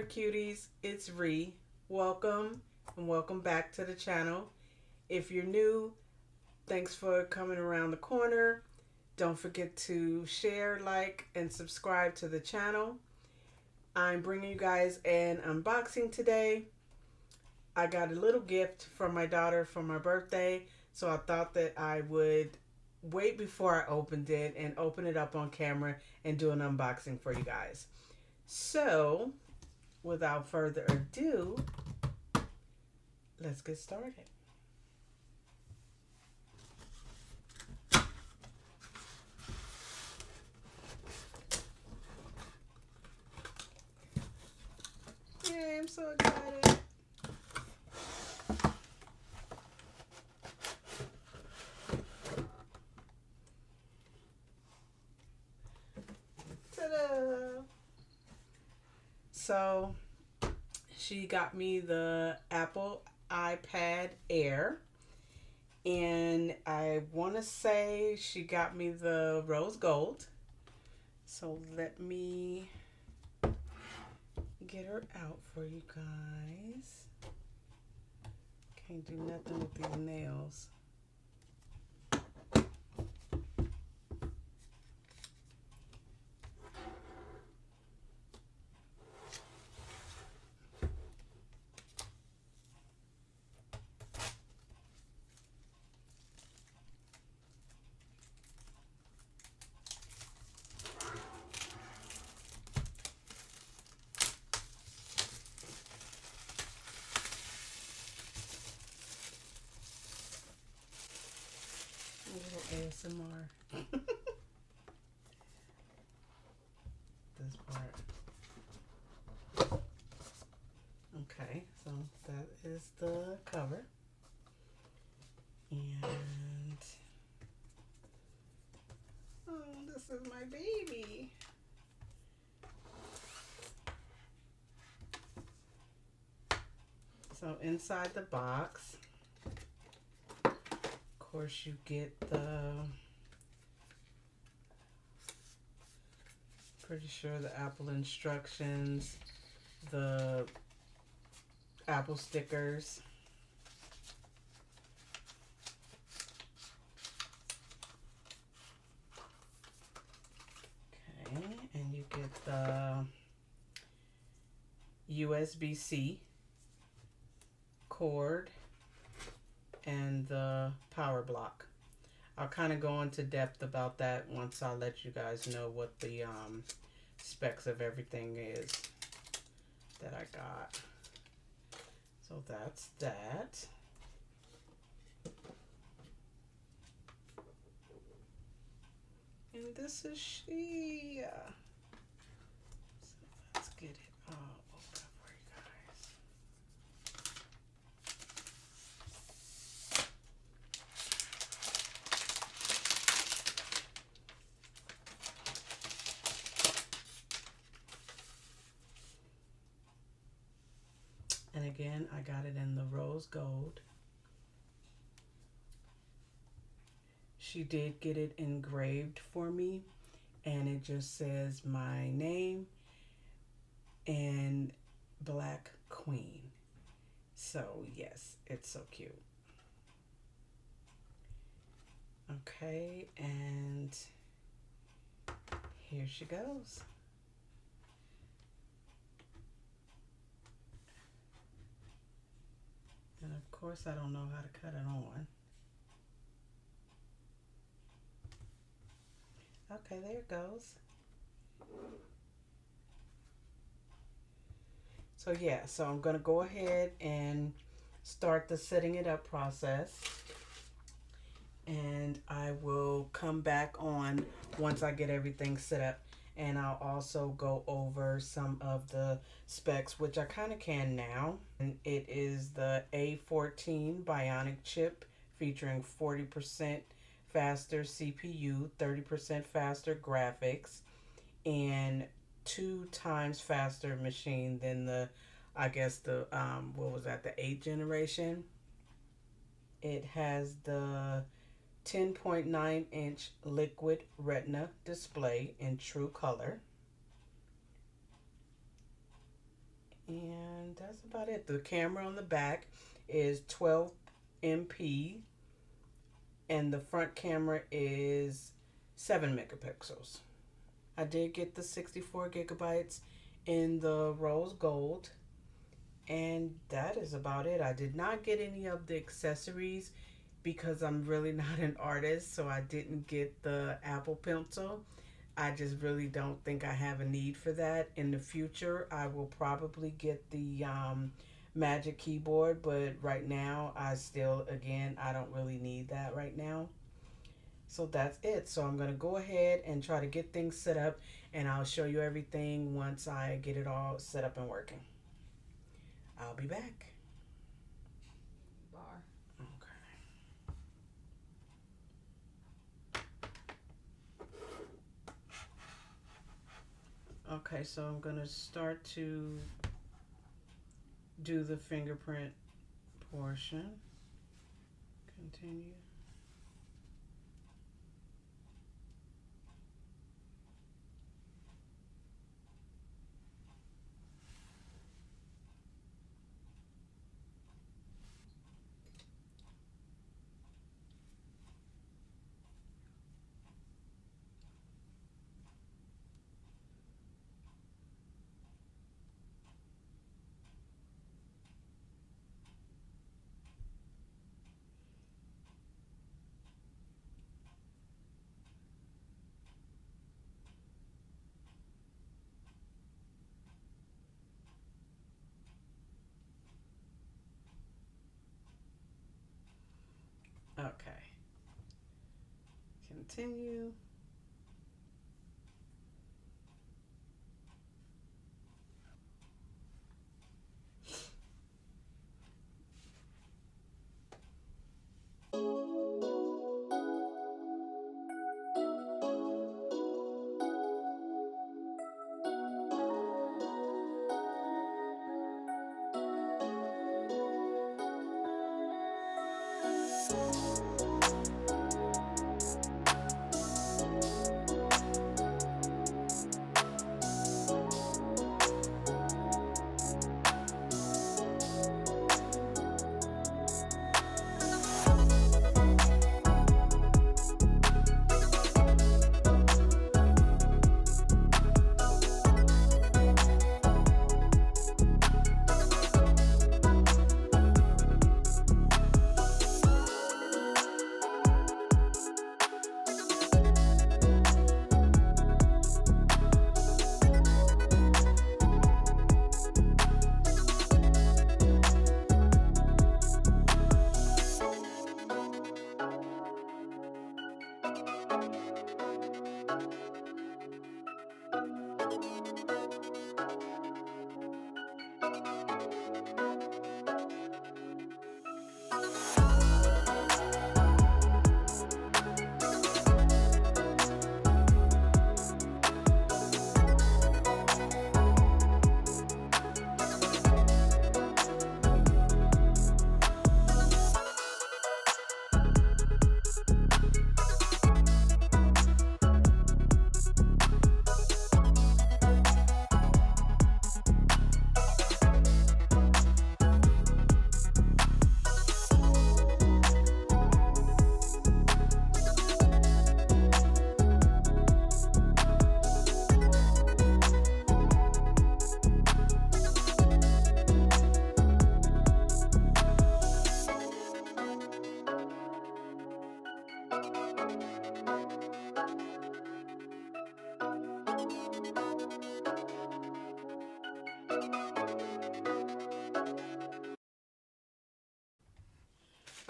Cuties, it's Ree. Welcome and welcome back to the channel. If you're new, thanks for coming around the corner. Don't forget to share, like, and subscribe to the channel. I'm bringing you guys an unboxing today. I got a little gift from my daughter for my birthday, so I thought that I would wait before I opened it and open it up on camera and do an unboxing for you guys. So, without further ado, let's get started. Yay, I'm so excited. Ta-da! So, she got me the Apple iPad Air, and I want to say she got me the rose gold. So let me get her out for you guys. Can't do nothing with these nails. A little ASMR. This part. Okay, so that is the cover. And oh, this is my baby. So inside the box, of course, you get the, pretty sure the Apple instructions, the Apple stickers. Okay, and you get the USB-C cord and the power block. I'll kind of go into depth about that once I let you guys know what the specs of everything is that I got. So that's that. And this is she. So let's get it all open for you guys. And again, I got it in the rose gold. She did get it engraved for me, and it just says my name and Black Queen. So yes, it's so cute. Okay, and here she goes. And of course, I don't know how to cut it on. Okay, there it goes. So yeah, so I'm gonna go ahead and start the setting it up process. And I will come back on once I get everything set up. And I'll also go over some of the specs, which I kind of can now. And it is the A14 Bionic chip featuring 40% faster CPU, 30% faster graphics, and 2 times faster machine than the, I guess the, what was that, the 8th generation. It has the 10.9-inch liquid retina display in true color. And that's about it. The camera on the back is 12 MP and the front camera is 7 megapixels. I did get the 64 gigabytes in the rose gold, and that is about it. I did not get any of the accessories because I'm really not an artist, so I didn't get the Apple Pencil. I just really don't think I have a need for that. In the future, I will probably get the Magic Keyboard, but right now, I don't really need that right now. So that's it. So I'm going to go ahead and try to get things set up, and I'll show you everything once I get it all set up and working. I'll be back. Bar. Okay, so I'm going to start to do the fingerprint portion. Continue. Okay. Continue.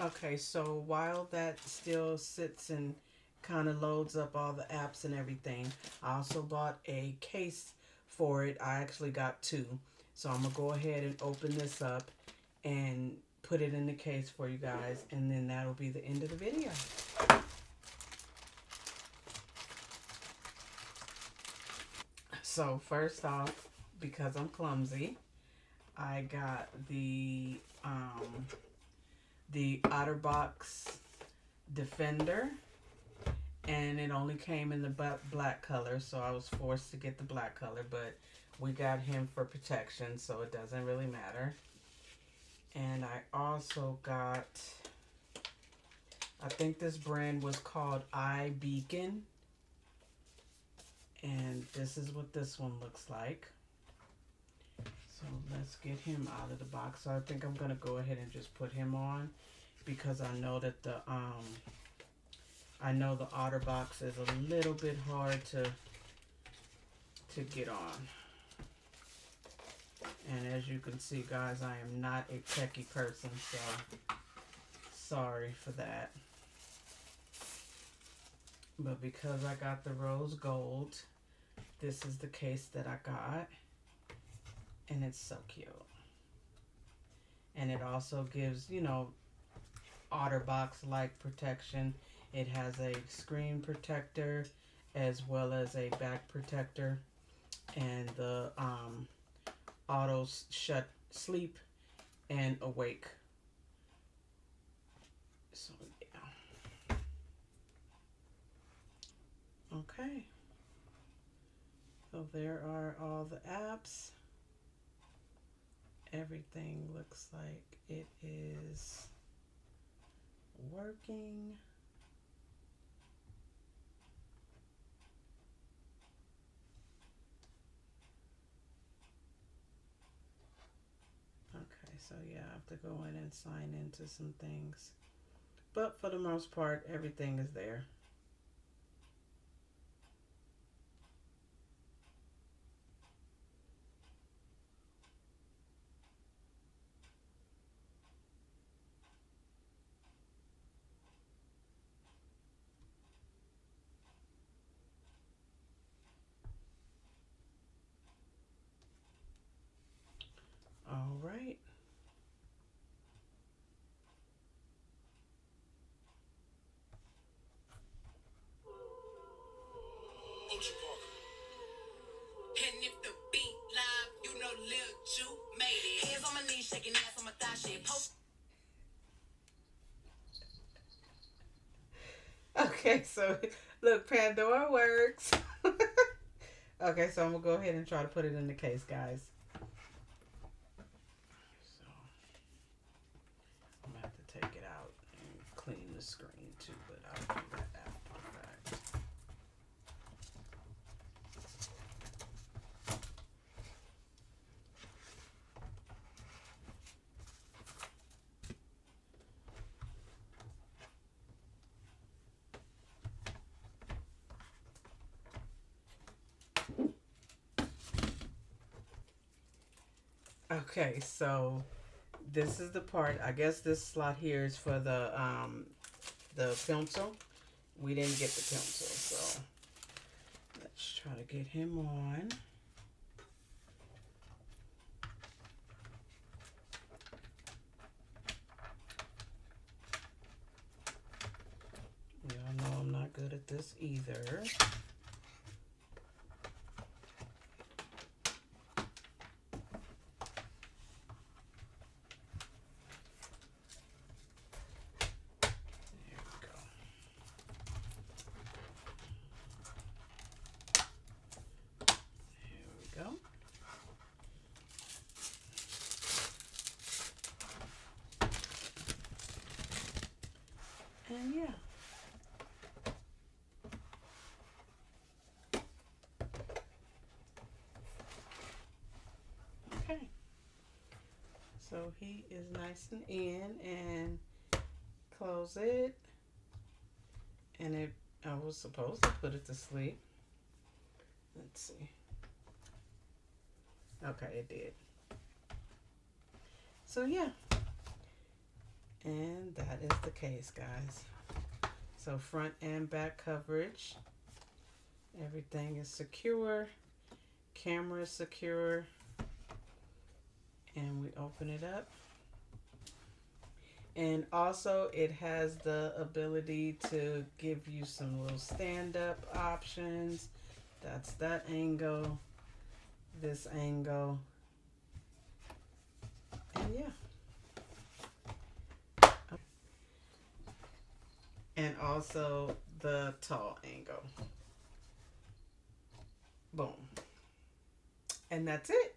Okay, so while that still sits and kind of loads up all the apps and everything, I also bought a case for it. I actually got two. So I'm going to go ahead and open this up and put it in the case for you guys, and then that'll be the end of the video. So first off, because I'm clumsy, I got the Otterbox Defender, and it only came in the black color, so I was forced to get the black color. But We got him for protection, so it doesn't really matter. And I also got, I think this brand was called I-Beacon. And this is what this one looks like. So let's get him out of the box. So I think I'm going to go ahead and just put him on, because I know that the Otterbox is a little bit hard to get on. And as you can see, guys, I am not a techie person, so sorry for that. But because I got the rose gold, this is the case that I got. And it's so cute. And it also gives, you know, Otterbox-like protection. It has a screen protector as well as a back protector. And the auto shut sleep and awake. So yeah. Okay. So there are all the apps. Everything looks like it is working. Okay, so yeah, I have to go in and sign into some things. But for the most part, everything is there. All right. And if the beat live, you know Lil Ju made it. Hands on my knees, shaking ass on my thigh shit. Okay, so look, Pandora works. Okay, so I'm gonna go ahead and try to put it in the case, guys. So I'm gonna have to take it out and clean the screen too, but I'll do that after the fact. Okay, so this is the part. I guess this slot here is for the pencil. We didn't get the pencil, so let's try to get him on. Y'all know I'm not good at this either. And yeah. Okay. So he is nice and in, and close it. And I was supposed to put it to sleep. Let's see. Okay, it did. So yeah. And that is the case, guys. So front and back coverage. Everything is secure. Camera is secure. And we open it up. And also it has the ability to give you some little stand-up options. That's that angle. This angle. And yeah. And also the tall angle. Boom. And that's it.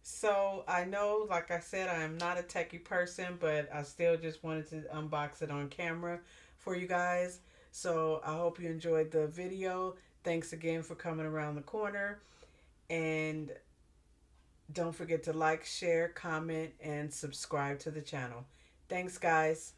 So I know, like I said, I am not a techie person, but I still just wanted to unbox it on camera for you guys. So I hope you enjoyed the video. Thanks again for coming around the corner. And don't forget to like, share, comment, and subscribe to the channel. Thanks, guys.